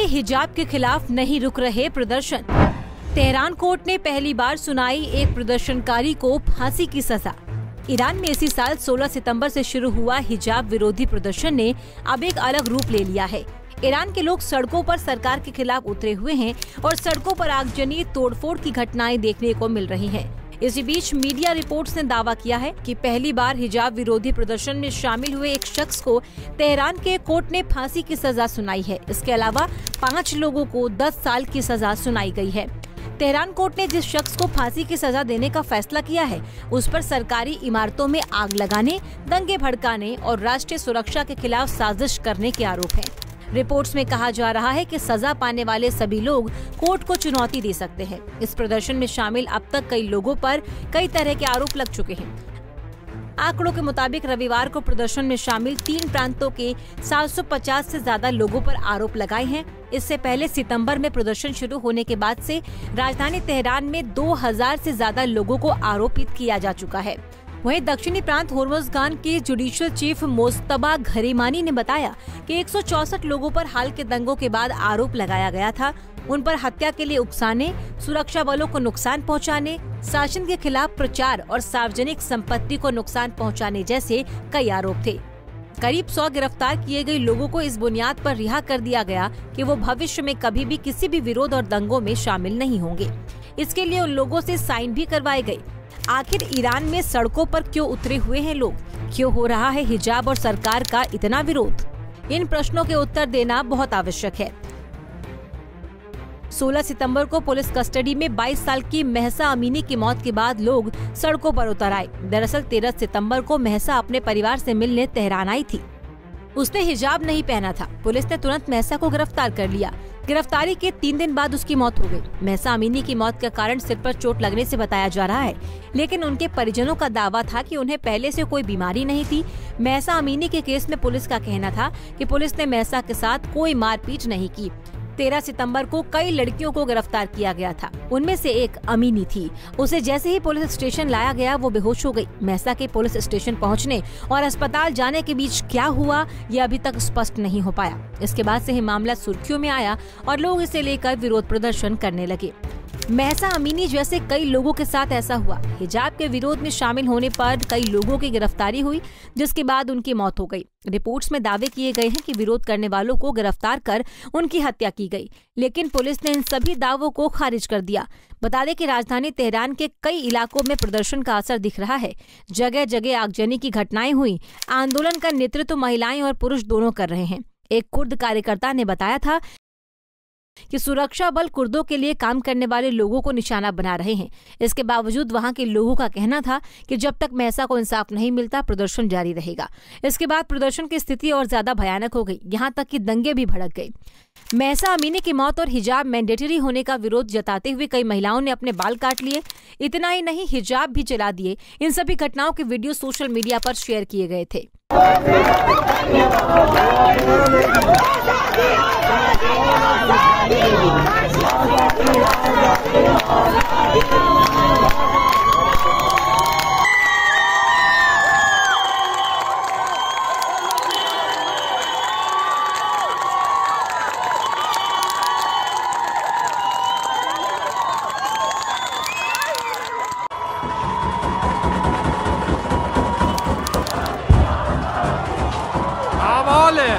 हिजाब के खिलाफ नहीं रुक रहे प्रदर्शन। तेहरान कोर्ट ने पहली बार सुनाई एक प्रदर्शनकारी को फांसी की सजा। ईरान में इसी साल 16 सितंबर से शुरू हुआ हिजाब विरोधी प्रदर्शन ने अब एक अलग रूप ले लिया है। ईरान के लोग सड़कों पर सरकार के खिलाफ उतरे हुए हैं और सड़कों पर आगजनी तोड़फोड़ की घटनाएं देखने को मिल रही हैं। इसी बीच मीडिया रिपोर्ट्स ने दावा किया है कि पहली बार हिजाब विरोधी प्रदर्शन में शामिल हुए एक शख्स को तेहरान के कोर्ट ने फांसी की सजा सुनाई है। इसके अलावा 5 लोगों को 10 साल की सजा सुनाई गई है। तेहरान कोर्ट ने जिस शख्स को फांसी की सजा देने का फैसला किया है, उस पर सरकारी इमारतों में आग लगाने, दंगे भड़काने और राष्ट्रीय सुरक्षा के खिलाफ साजिश करने के आरोप हैं। रिपोर्ट्स में कहा जा रहा है कि सजा पाने वाले सभी लोग कोर्ट को चुनौती दे सकते हैं। इस प्रदर्शन में शामिल अब तक कई लोगों पर कई तरह के आरोप लग चुके हैं। आंकड़ों के मुताबिक रविवार को प्रदर्शन में शामिल 3 प्रांतों के 750 से ज्यादा लोगों पर आरोप लगाए हैं। इससे पहले सितंबर में प्रदर्शन शुरू होने के बाद से राजधानी तेहरान में 2000 से ज्यादा लोगों को आरोपित किया जा चुका है। वहीं दक्षिणी प्रांत होर्मुज़गान के जुडिशियल चीफ मोस्तबा घरेमानी ने बताया कि 164 लोगों पर हाल के दंगों के बाद आरोप लगाया गया था। उन पर हत्या के लिए उकसाने, सुरक्षा बलों को नुकसान पहुंचाने, शासन के खिलाफ प्रचार और सार्वजनिक संपत्ति को नुकसान पहुंचाने जैसे कई आरोप थे। करीब 100 गिरफ्तार किए गए लोगों को इस बुनियाद पर रिहा कर दिया गया कि वो भविष्य में कभी भी किसी भी विरोध और दंगों में शामिल नहीं होंगे। इसके लिए उन लोगों से साइन भी करवाए गए। आखिर ईरान में सड़कों पर क्यों उतरे हुए हैं लोग? क्यों हो रहा है हिजाब और सरकार का इतना विरोध? इन प्रश्नों के उत्तर देना बहुत आवश्यक है। 16 सितंबर को पुलिस कस्टडी में 22 साल की महसा अमीनी की मौत के बाद लोग सड़कों पर उतर आए। दरअसल 13 सितंबर को महसा अपने परिवार से मिलने तेहरान आई थी। उसने हिजाब नहीं पहना था। पुलिस ने तुरंत महसा को गिरफ्तार कर लिया। गिरफ्तारी के 3 दिन बाद उसकी मौत हो गई। महसा अमीनी की मौत का कारण सिर पर चोट लगने से बताया जा रहा है, लेकिन उनके परिजनों का दावा था कि उन्हें पहले से कोई बीमारी नहीं थी। महसा अमीनी के केस में पुलिस का कहना था कि पुलिस ने महसा के साथ कोई मारपीट नहीं की। 13 सितंबर को कई लड़कियों को गिरफ्तार किया गया था। उनमें से एक अमीनी थी। उसे जैसे ही पुलिस स्टेशन लाया गया वो बेहोश हो गई। महसा के पुलिस स्टेशन पहुंचने और अस्पताल जाने के बीच क्या हुआ ये अभी तक स्पष्ट नहीं हो पाया। इसके बाद से ही मामला सुर्खियों में आया और लोग इसे लेकर विरोध प्रदर्शन करने लगे। महसा अमीनी जैसे कई लोगों के साथ ऐसा हुआ। हिजाब के विरोध में शामिल होने पर कई लोगों की गिरफ्तारी हुई, जिसके बाद उनकी मौत हो गई। रिपोर्ट्स में दावे किए गए हैं कि विरोध करने वालों को गिरफ्तार कर उनकी हत्या की गई, लेकिन पुलिस ने इन सभी दावों को खारिज कर दिया। बता दें कि राजधानी तेहरान के कई इलाकों में प्रदर्शन का असर दिख रहा है। जगह जगह आगजनी की घटनाएं हुई। आंदोलन का नेतृत्व महिलाएं और पुरुष दोनों कर रहे हैं। एक कुर्द कार्यकर्ता ने बताया था कि सुरक्षा बल कुर्दों के लिए काम करने वाले लोगों को निशाना बना रहे हैं। इसके बावजूद वहां के लोगों का कहना था कि जब तक महसा को इंसाफ नहीं मिलता प्रदर्शन जारी रहेगा। इसके बाद प्रदर्शन की स्थिति और ज्यादा भयानक हो गई, यहाँ तक कि दंगे भी भड़क गए। महसा अमीनी की मौत और हिजाब मैंडेटरी होने का विरोध जताते हुए कई महिलाओं ने अपने बाल काट लिए। इतना ही नहीं, हिजाब भी जला दिए। इन सभी घटनाओं के वीडियो सोशल मीडिया पर शेयर किए गए थे।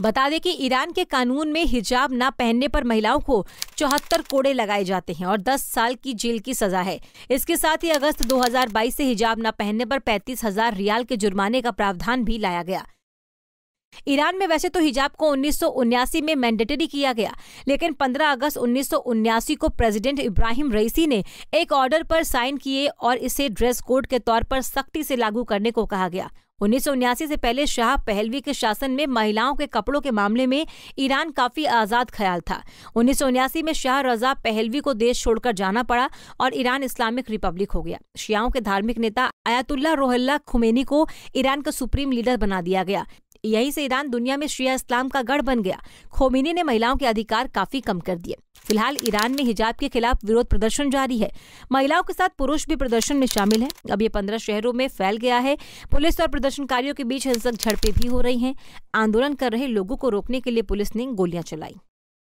बता दें कि ईरान के कानून में हिजाब न पहनने पर महिलाओं को 74 कोड़े लगाए जाते हैं और 10 साल की जेल की सजा है। इसके साथ ही अगस्त 2022 से हिजाब न पहनने पर 35,000 रियाल के जुर्माने का प्रावधान भी लाया गया। ईरान में वैसे तो हिजाब को 1979 में मैंडेटरी किया गया, लेकिन 15 अगस्त 1979 को प्रेसिडेंट इब्राहिम रईसी ने एक ऑर्डर पर साइन किए और इसे ड्रेस कोड के तौर पर सख्ती से लागू करने को कहा गया। 1979 से पहले शाह पहलवी के शासन में महिलाओं के कपड़ों के मामले में ईरान काफी आजाद ख्याल था। 1979 में शाह रजा पहलवी को देश छोड़कर जाना पड़ा और ईरान इस्लामिक रिपब्लिक हो गया। शियाओं के धार्मिक नेता आयतुल्लाह रुहुल्लाह खुमैनी को ईरान का सुप्रीम लीडर बना दिया गया। यहीं से ईरान दुनिया में शिया इस्लाम का गढ़ बन गया। खोमेनी ने महिलाओं के अधिकार काफी कम कर दिए। फिलहाल ईरान में हिजाब के खिलाफ विरोध प्रदर्शन जारी है। महिलाओं के साथ पुरुष भी प्रदर्शन में शामिल हैं। अब ये 15 शहरों में फैल गया है। पुलिस और प्रदर्शनकारियों के बीच हिंसक झड़पें भी हो रही हैं। आंदोलन कर रहे लोगों को रोकने के लिए पुलिस ने गोलियां चलाई।